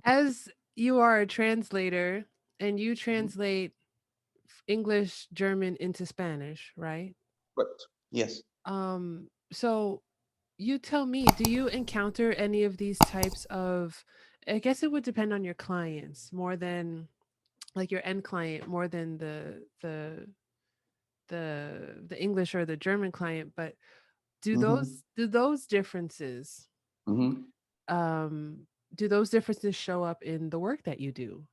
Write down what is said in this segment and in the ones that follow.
As you are a translator and you translate English, German into Spanish, right? But yes. So you tell me, do you encounter any of these types of, I guess it would depend on your clients more than like your end client more than the English or the German client, but Hmm. do those differences Hmm. um do those differences show up in the work that you do?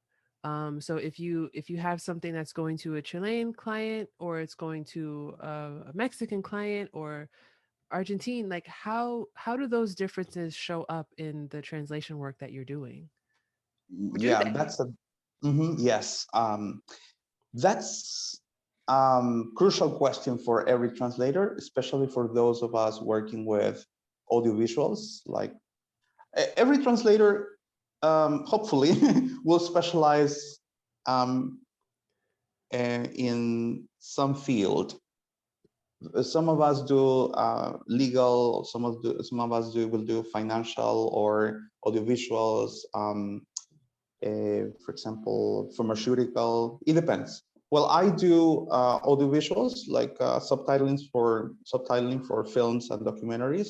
So if you have something that's going to a Chilean client or it's going to a Mexican client or Argentine, like how do those differences show up in the translation work that you're doing? Or do Yeah, they? that's a yes. That's crucial question for every translator, especially for those of us working with audiovisuals. Like every translator, hopefully, will specialize um, in some field. Some of us do legal. Some of us do will do financial or audiovisuals. For example, pharmaceutical. It depends. Well, I do audiovisuals like subtitling for films and documentaries.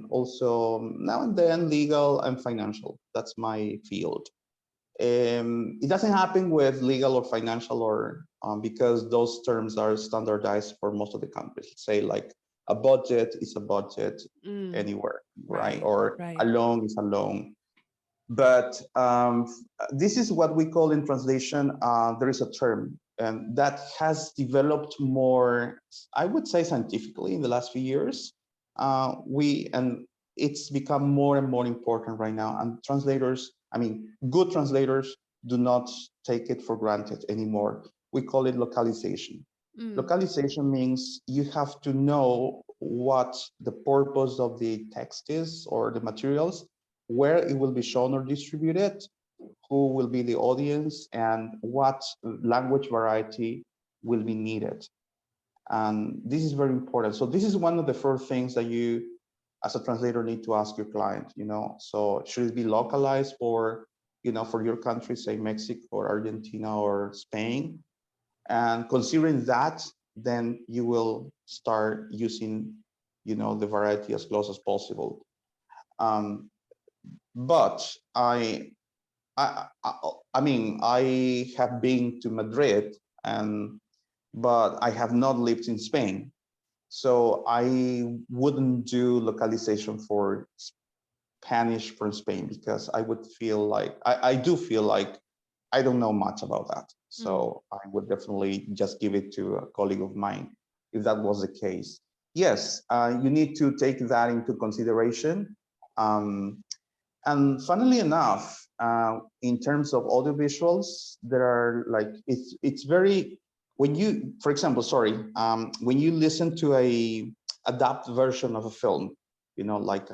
Also, now and then, legal and financial. That's my field. It doesn't happen with legal or financial or because those terms are standardized for most of the countries. Say like a budget is a budget Mm, anywhere, right? right, Or a right. loan is a loan. But this is what we call in translation, there is a term and that has developed more, I would say scientifically in the last few years. And it's become more and more important right now. And translators, I mean, good translators do not take it for granted anymore. We call it localization. Mm, Localization means you have to know what the purpose of the text is or the materials, where it will be shown or distributed, who will be the audience, and what language variety will be needed. And this is very important. So this is one of the first things that you, as a translator, need to ask your client. So should it be localized for, for your country, say Mexico or Argentina or Spain? And considering that, then you will start using, the variety as close as possible. Um, but I mean, I have been to Madrid, and but I have not lived in Spain, so I wouldn't do localization for Spanish from Spain because I would feel like I do feel like I don't know much about that. mm, So I would definitely just give it to a colleague of mine if that was the case. Yes, you need to take that into consideration. Um, and funnily enough, in terms of audiovisuals, there are like it's very when you, for example, sorry, when you listen to a adapt version of a film, like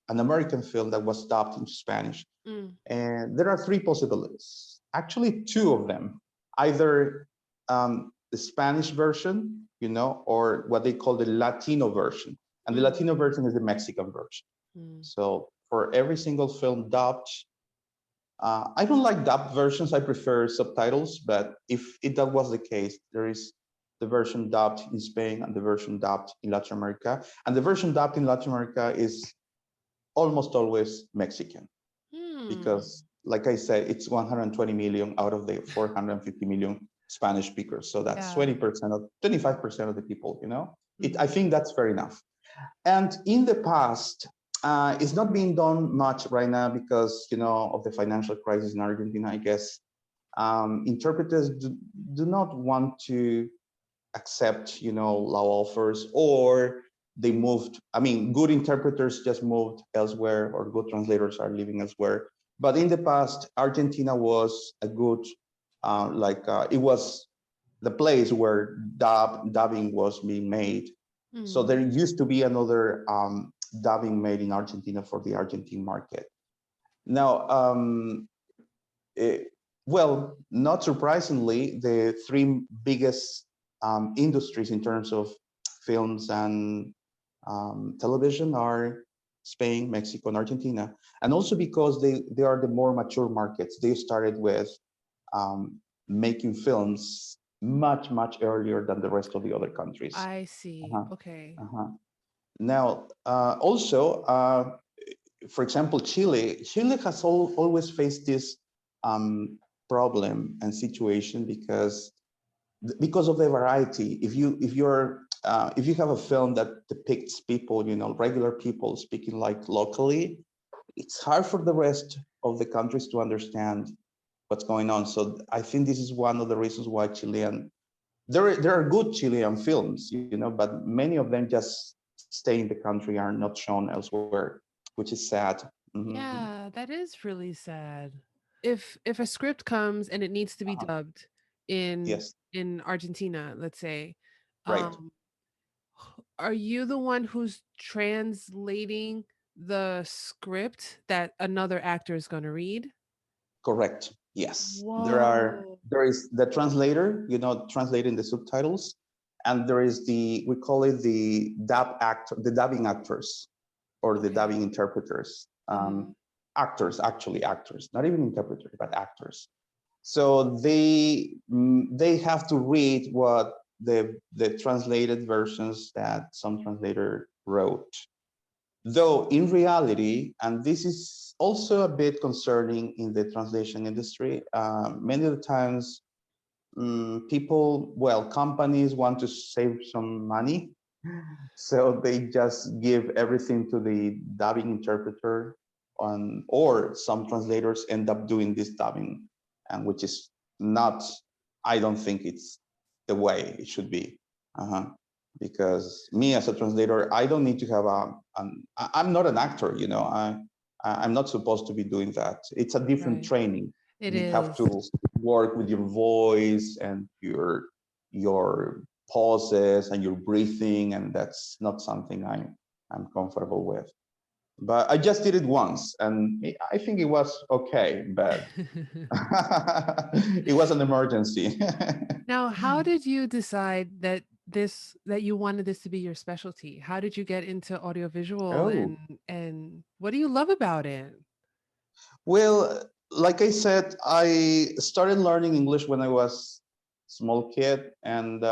an American film that was dubbed into Spanish, mm, and there are three possibilities. Actually, two of them, either the Spanish version, or what they call the Latino version, and the mm, Latino version is the Mexican version. mm. So for every single film dubbed, I don't like dubbed versions. I prefer subtitles. But if that was the case, there is the version dubbed in Spain and the version dubbed in Latin America. And the version dubbed in Latin America is almost always Mexican Hmm. because, like I said, it's 120 million out of the 450 million Spanish speakers. So that's Yeah. 20% of 25% of the people. I Mm, think that's fair enough. And in the past, it's not being done much right now because of the financial crisis in Argentina. I guess interpreters do not want to accept law offers, or they moved. I mean, good interpreters just moved elsewhere, or good translators are living elsewhere. But in the past, Argentina was a good, it was the place where dubbing was being made. So mm, there used to be another dubbing made in Argentina for the Argentine market. Now, it, well, not surprisingly, the three biggest industries in terms of films and television are Spain, Mexico, and Argentina, and also because they are the more mature markets. They started with making films much earlier than the rest of the other countries. I see. Uh-huh. Okay. Uh-huh. Now, also, for example, Chile has always faced this um, problem and situation because of the variety. If you have a film that depicts people, regular people speaking like locally, it's hard for the rest of the countries to understand what's going on. So I think this is one of the reasons why there are good Chilean films, but many of them just stay in the country, are not shown elsewhere, which is sad. Mhm. Yeah, that is really sad. If a script comes and it needs to be Uh-huh. dubbed in Yes, in Argentina, let's say, right. um are you the one who's translating the script that another actor is going to read? Correct. Yes. Whoa. There is the translator, translating the subtitles, and there is we call it the dubbing actors or the Okay. dubbing interpreters. Mhm. Actors, actually actors, not even interpreters, but actors. So they have to read what the translated versions that some translator wrote. Though in reality, and this is also a bit concerning in the translation industry, many of the times companies want to save some money, so they just give everything to the dubbing interpreter, or some translators end up doing this dubbing, and which is not, I don't think it's the way it should be. Uh-huh. Because me as a translator, I don't need to have I'm not an actor, I'm not supposed to be doing that. It's a different Right. training. It You have is. to work with your voice and your pauses and your breathing, and that's not something I'm comfortable with. But I just did it once, and I think it was okay, but it was an emergency. Now, how did you decide that you wanted this to be your specialty? How did you get into audiovisual Oh, and what do you love about it? well, like I said, I started learning English when I was a small kid, and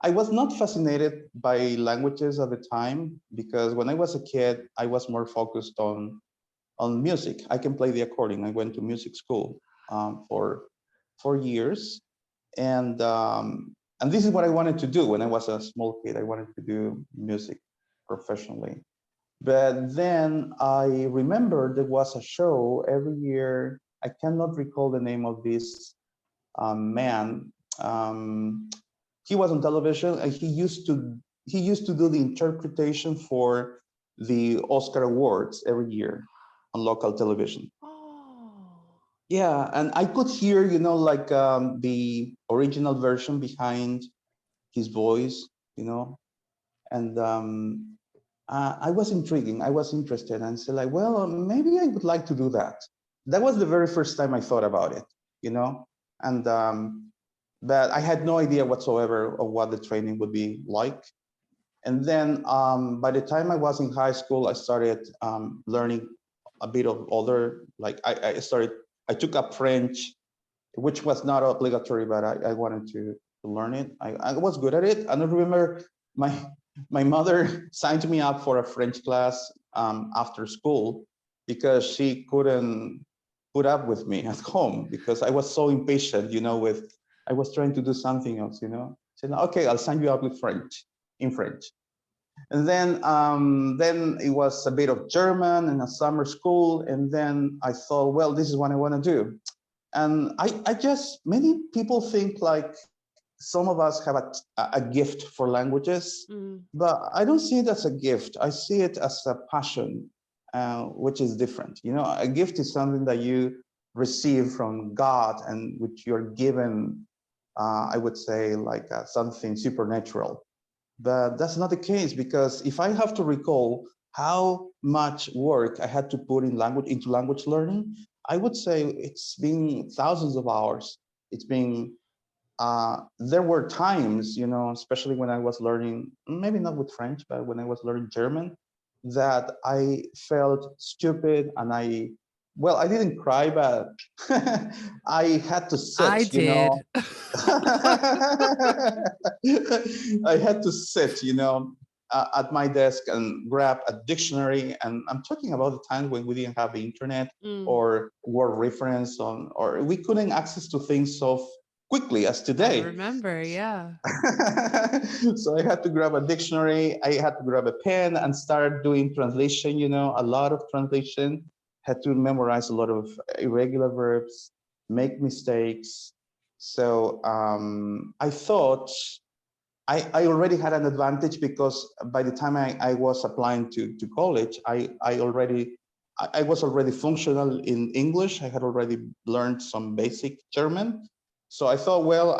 I was not fascinated by languages at the time because when I was a kid, I was more focused on music. I can play the accordion. I went to music school for 4 years, and this is what I wanted to do when I was a small kid. I wanted to do music professionally. But then I remember there was a show every year. I cannot recall the name of this man. Um, he was on television, and he used to do the interpretation for the Oscar Awards every year on local television. Oh. Yeah, and I could hear, like the original version behind his voice, and I was intriguing. I was interested, and said like, well, maybe I would like to do that. That was the very first time I thought about it, and but I had no idea whatsoever of what the training would be like. And then by the time I was in high school, I started learning a bit of other, like I took up French, which was not obligatory, but I wanted to learn it. I was good at it. And I remember my my mother signed me up for a French class after school because she couldn't put up with me at home because I was so impatient, I was trying to do something else, She said, okay, I'll sign you up with in French. And then it was a bit of German and a summer school. And then I thought, well, this is what I want to do. And many people think like some of us have a gift for languages, Mm, but I don't see it as a gift. I see it as a passion, which is different. A gift is something that you receive from God and which you're given, I would say, like something supernatural. But that's not the case because if I have to recall how much work I had to put into language learning, I would say it's been thousands of hours. It's been there were times, especially when I was learning, maybe not with French, but when I was learning German, that I felt stupid, and well, I didn't cry, but I had to I sit, did. I had to sit, at my desk and grab a dictionary. And I'm talking about the times when we didn't have the internet Mm, or word reference or we couldn't access to things so quickly as I today. remember, yeah. So I had to grab a dictionary, I had to grab a pen and start doing translation, a lot of translation, had to memorize a lot of irregular verbs, make mistakes. So I thought I already had an advantage because by the time I was applying to college, I was already functional in English. I had already learned some basic German. So I thought, well,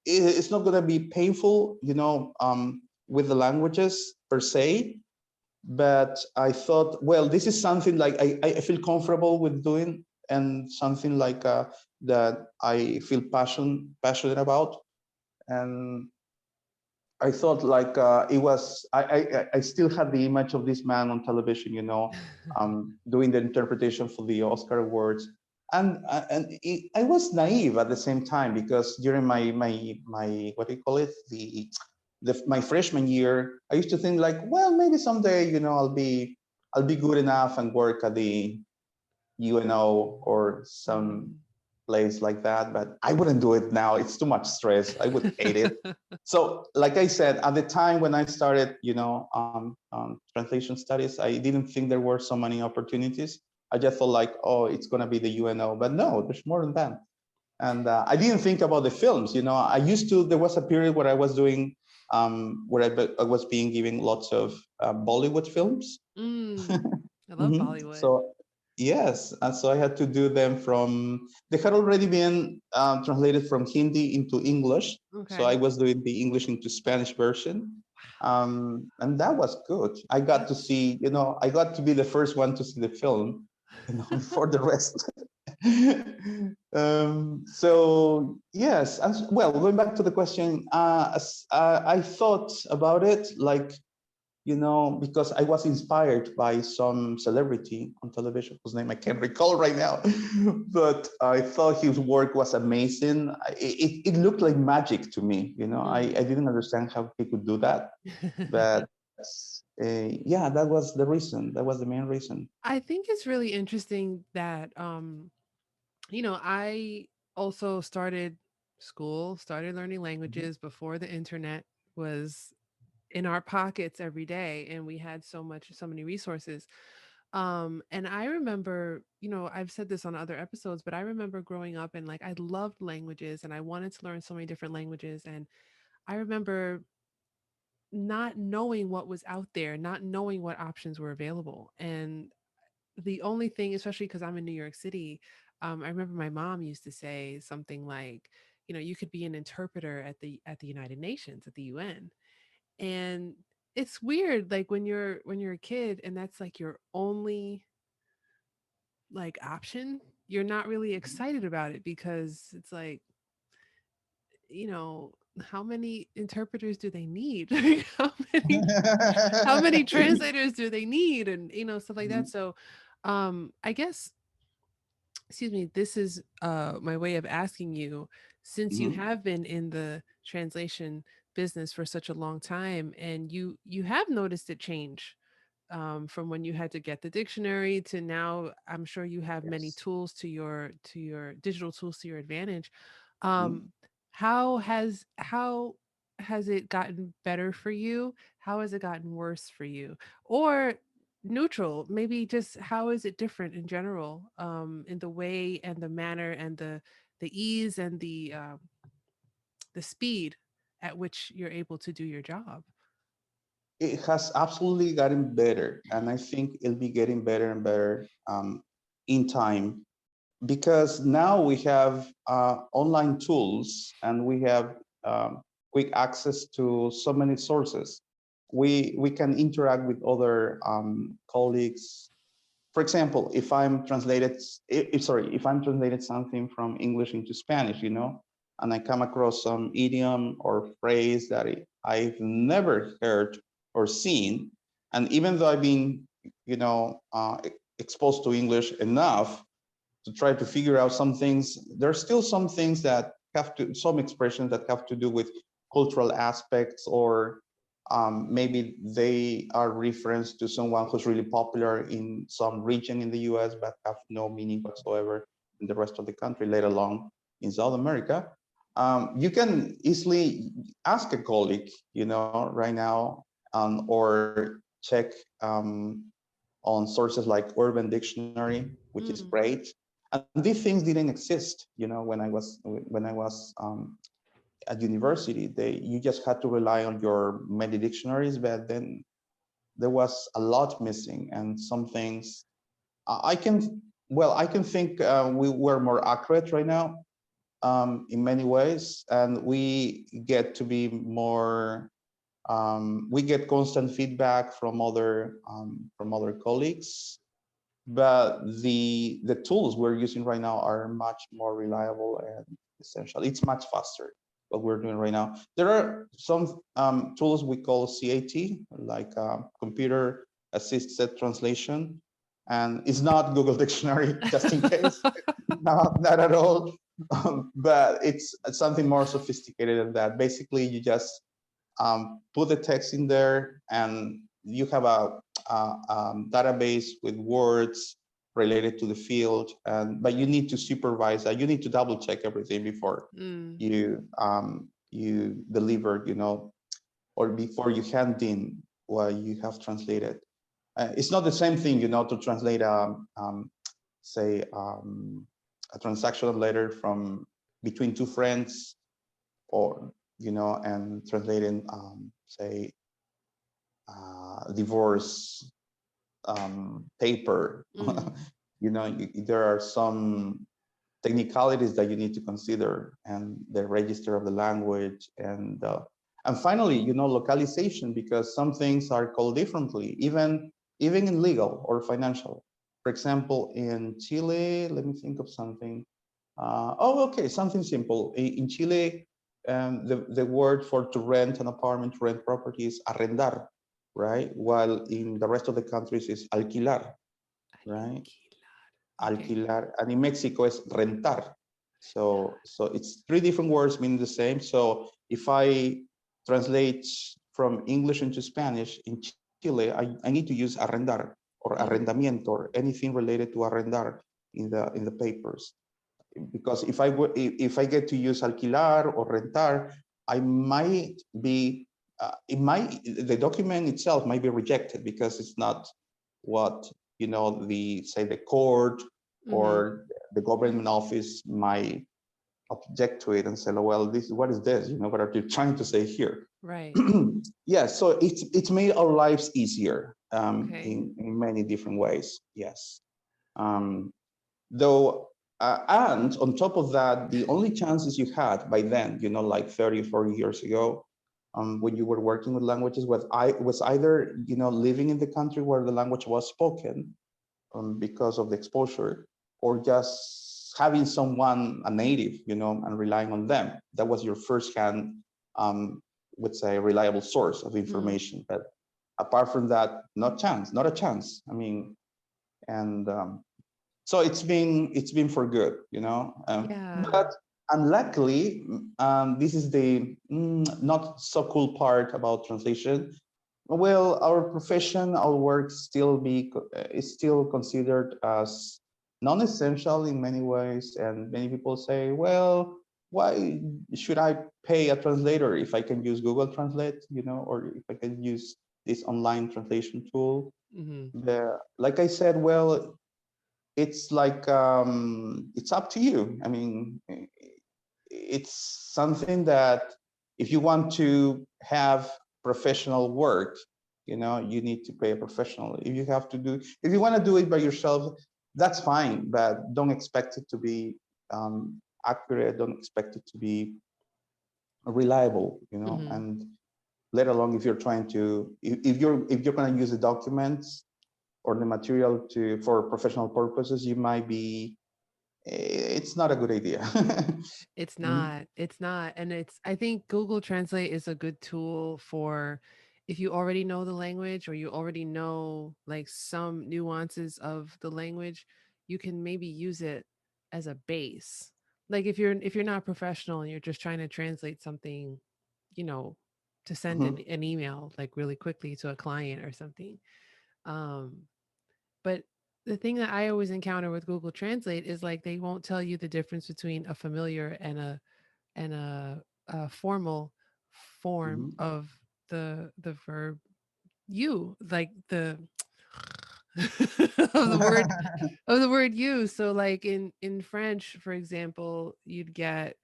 it's not gonna be painful, with the languages per se. But I thought, well, this is something like I feel comfortable with doing, and something like that I feel passionate about. And I thought like it was. I still had the image of this man on television, doing the interpretation for the Oscar awards, and I was naive at the same time because during my what do you call it, my freshman year, I used to think like, well, maybe someday, I'll be good enough and work at the or some Mm. place like that, but I wouldn't do it now. It's too much stress. I would hate it. So, like I said, at the time when I started, translation studies, I didn't think there were so many opportunities. I just thought like, oh, it's gonna be the UNO, but no, there's more than that. And I didn't think about the films. I used to. There was a period where I was doing, where I was being given lots of Bollywood films. Mm. I love Mhm. Bollywood. So yes, and so I had to do them they had already been translated from Hindi into English. So I Okay. was doing the English into Spanish version. And that was good. I got to That's see, I got to be the first one to see the film, for the rest. So yes, and well, going back to the question, I thought about it like, because I was inspired by some celebrity on television whose name I can't recall right now, but I thought his work was amazing. It looked like magic to me. I mm. didn't understand how he could do that, but yeah, that was the reason. That was the main reason. I think it's really interesting that I also started learning Mhm. languages before the internet was in our pockets every day and we had so many resources. And I remember, I've said this on other episodes, but I remember growing up and like I loved languages and I wanted to learn so many different languages. And I remember not knowing what was out there, not knowing what options were available. And the only thing, especially because I'm in New York City, I remember my mom used to say something like, you could be an interpreter at the United Nations, at the UN. And it's weird, like when you're a kid and that's like your only like option, you're not really excited about it because it's like, you know, how many interpreters do they need? Like, how many translators do they need, and stuff like that. Mhm. So I guess, excuse me, this is my way of asking you, since you Mhm. have been in the translation business for such a long time and you have noticed it change, from when you had to get the dictionary to now. I'm sure you have many Yes. tools to your digital tools to your advantage. Mhm. um how has it gotten better for you? How has it gotten worse for you? Or neutral, maybe just how is it different in general, in the way and the manner and the ease and the speed at which you're able to do your job? It has absolutely gotten better, and I think it'll be getting better and better in time, because now we have online tools and we have quick access to so many sources. We can interact with other colleagues. For example, if I'm translated something from English into Spanish, and I come across some idiom or phrase that I've never heard or seen, And even though I've been, exposed to English enough to try to figure out some things, there's still some things that some expressions that have to do with cultural aspects, or maybe they are reference to someone who's really popular in some region in the US, but have no meaning whatsoever in the rest of the country, let alone in South America. You can easily ask a colleague, right now, or check on sources like Urban Dictionary, which is Mm. great. And these things didn't exist, when I was at university. You just had to rely on your many dictionaries, but then there was a lot missing, and some things I can I can think we were more accurate right now, in many ways, and we get to be more. We get constant feedback from other colleagues, but the tools we're using right now are much more reliable and essential. It's much faster what we're doing right now. There are some tools we call CAT, like computer assisted translation, and it's not Google Dictionary, just in case. No, not at all. But it's something more sophisticated than that. Basically, you just put the text in there, and you have a database with words related to the field, but you need to supervise that. You need to double check everything before Mm. you deliver, or before you hand in what you have translated. It's not the same thing, to translate say a transactional letter from between two friends, or and translating say divorce paper. Mm. There are some technicalities that you need to consider, and the register of the language, and finally, localization, because some things are called differently, even in legal or financial. For example, in Chile, let me think of something. Okay, something simple. In Chile, the word for to rent an apartment, to rent property, is arrendar, right? While in the rest of the countries is alquilar, right? Alquilar. Okay. Alquilar, and in Mexico is rentar. So it's three different words meaning the same. So if I translate from English into Spanish in Chile, I need to use arrendar or Mm. arrendamiento or anything related to arrendar in the papers. Because if I get to use alquilar or rentar, I might be the document itself might be rejected because it's not what the court Mm-hmm. or the government office might object to it and say, well, what is this? What are you trying to say here? Right. Yeah, so it's made our lives easier, Okay. in many different ways. Yes. Um, though and on top of that, the only chances you had by then, like 30 40 years ago, when you were working with languages, was either living in the country where the language was spoken, because of the exposure, or just having someone, a native, and relying on them. That was your first hand, would say, reliable source of Mm. information. But apart from that, not a chance. I mean, and so it's been for good, Yeah. but unluckily, this is the not so cool part about translation. Well, our profession, our work is still considered as non-essential in many ways, and many people say, well, why should I pay a translator if I can use Google Translate, or if I can use this online translation tool? Mm-hmm. Like I said, well, it's like, it's up to you. I mean, it's something that if you want to have professional work, you need to pay a professional. If you want to do it by yourself, that's fine, but don't expect it to be accurate. Don't expect it to be reliable, Mm-hmm. and let alone if you're trying to, if you're going to use the documents or the material for professional purposes, you might be, it's not a good idea. It's Mhm. not. It's not. And I think Google Translate is a good tool for if you already know the language or you already know like some nuances of the language, you can maybe use it as a base. Like if you're not professional and you're just trying to translate something, you know, to send Mhm. an email like really quickly to a client or something. Um, but the thing that I always encounter with Google Translate is like they won't tell you the difference between a familiar and a formal form Mhm. of the verb you, like the of the word you. So like in French, for example, you'd get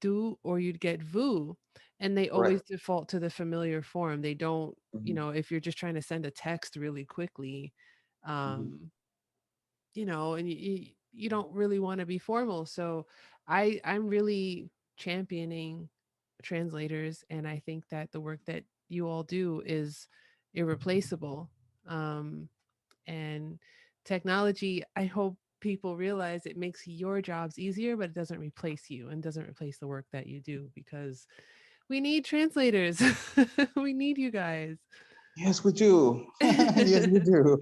du or you'd get vous, and they always Correct. default to the familiar form. They don't, you Mhm. know, if you're just trying to send a text really quickly, Mhm. um, you know, and you don't really want to be formal. So I'm really championing translators, and I think that the work that you all do is irreplaceable. Um, and technology, I hope people realize it makes your jobs easier, but it doesn't replace you and doesn't replace the work that you do because we need translators. We need you guys. Yes, we do. Yes, we do.